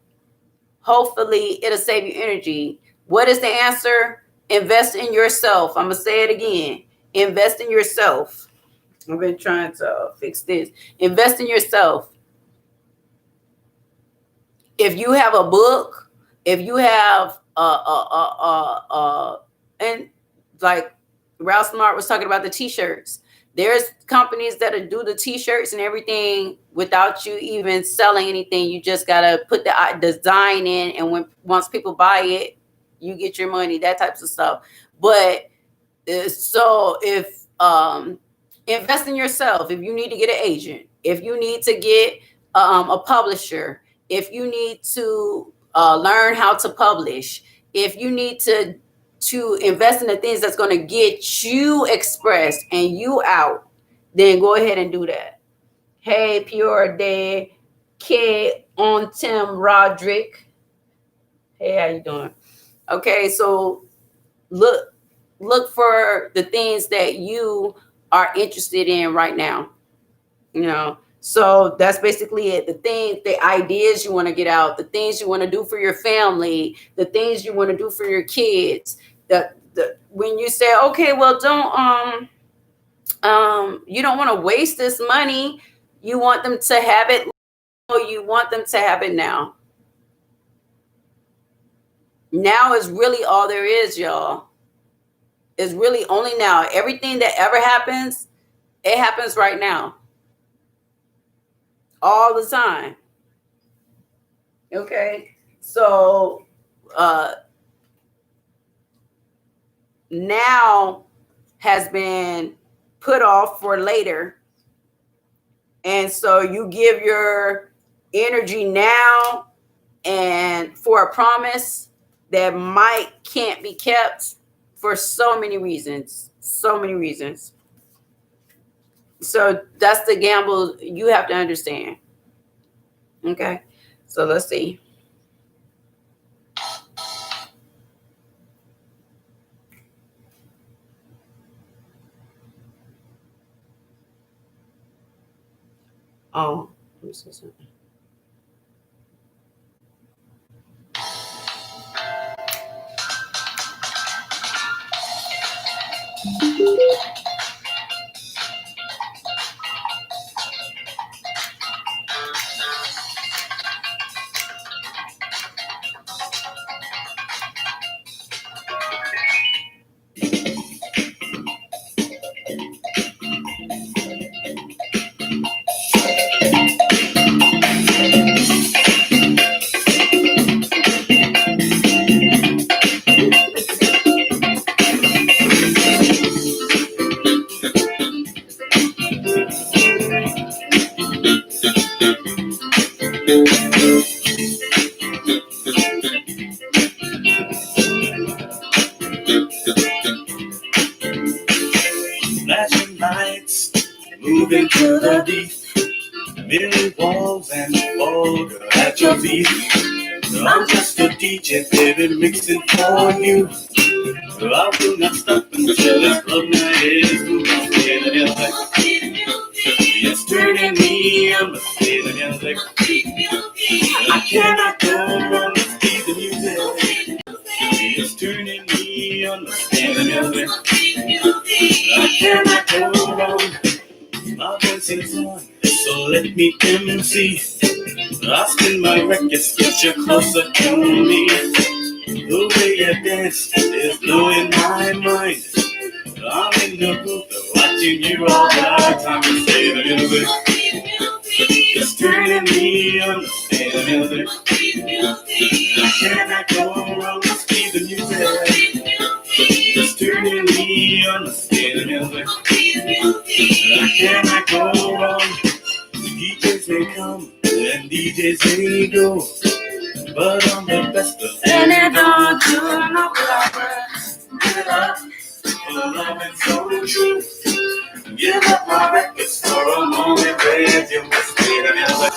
Hopefully, it'll save you energy. What is the answer? Invest in yourself. I'm going to say it again. Invest in yourself. I've been trying to fix this. Invest in yourself. If you have a book, if you have and like Ralph Smart was talking about the t-shirts. There's companies that do the t-shirts and everything without you even selling anything. You just gotta put the design in, and once people buy it, you get your money, that types of stuff. But so if invest in yourself. If you need to get an agent, if you need to get a publisher, if you need to learn how to publish, if you need to invest in the things that's going to get you expressed and you out, then go ahead and do that. Hey, Pure Day, K on Tim Roderick. Hey, how you doing? Okay, so look for the things that you are interested in right now. So that's basically it. The ideas you want to get out, the things you want to do for your family, the things you want to do for your kids. When you say, okay, well, don't you don't want to waste this money. You want them to have it. You want them to have it now. Now is really all there is, y'all. It's really only now. Everything that ever happens, it happens right now. All the time. Okay. So now has been put off for later. And so you give your energy now and for a promise that can't be kept for so many reasons. So many reasons. So that's the gamble you have to understand. Okay. So let's see. Oh, let me see something. Flashing lights, moving to the deep, mirror walls and vulgar at your feet. I'm just a DJ, baby, mixing for you. I will not stop until this club night is through. It's turning me on, the play the music. I cannot go wrong, let's be the music. It's turning me on, the play the music. I cannot go wrong. My voice is on, so let me MC. I spin my records, get you closer to me. The way you dance is blowing my mind. I'm in the booth, watching you all the time. You say the music, it's turning me on. Say the music, I cannot go wrong. Let's be the music. It's turning me on. Say the music, I cannot go wrong. DJs may come and DJs may go, but I'm the best of And it don't do no Give up for love and so true. Give up my records for a moment, babe. You must be the music.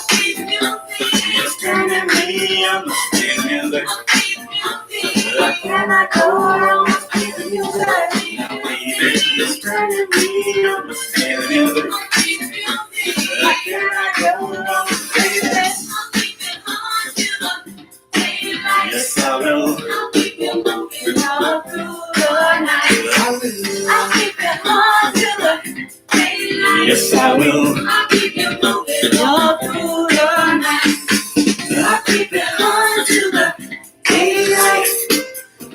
It's turning me on. Must be the music. I cannot go wrong. Must be the music. Now, baby, it's turning me on. Must be the music. I cannot go wrong, baby. Yes, I will. I'll keep you moving all through the night. I will. I'll keep it on till the daylight. Yes, I will. I'll keep you moving all through the night. I'll keep it on till the daylight.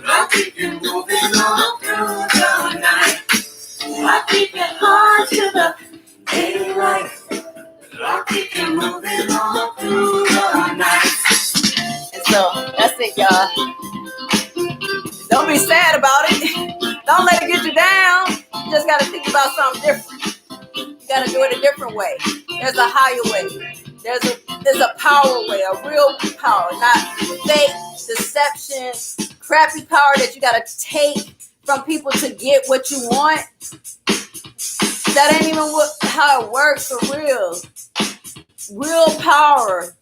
I'll keep you moving all through the night. I'll keep it on till the it, y'all. Don't be sad about it. Don't let it get you down. You just got to think about something different. You got to do it a different way. There's a higher way. There's a power way, a real power, not fake, deception, crappy power that you got to take from people to get what you want. That ain't even how it works for real. Real power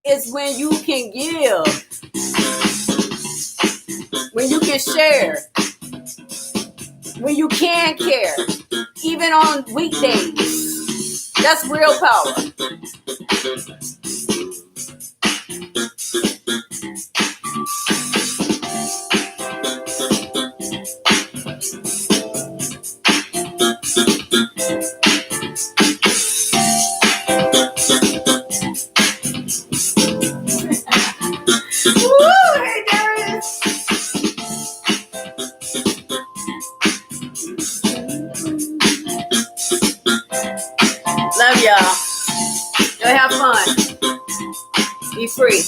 is when you can give, when you can share, when you can care, even on weekdays. That's real power. Woo, hey, Darius. Love y'all. Go have fun. Be free.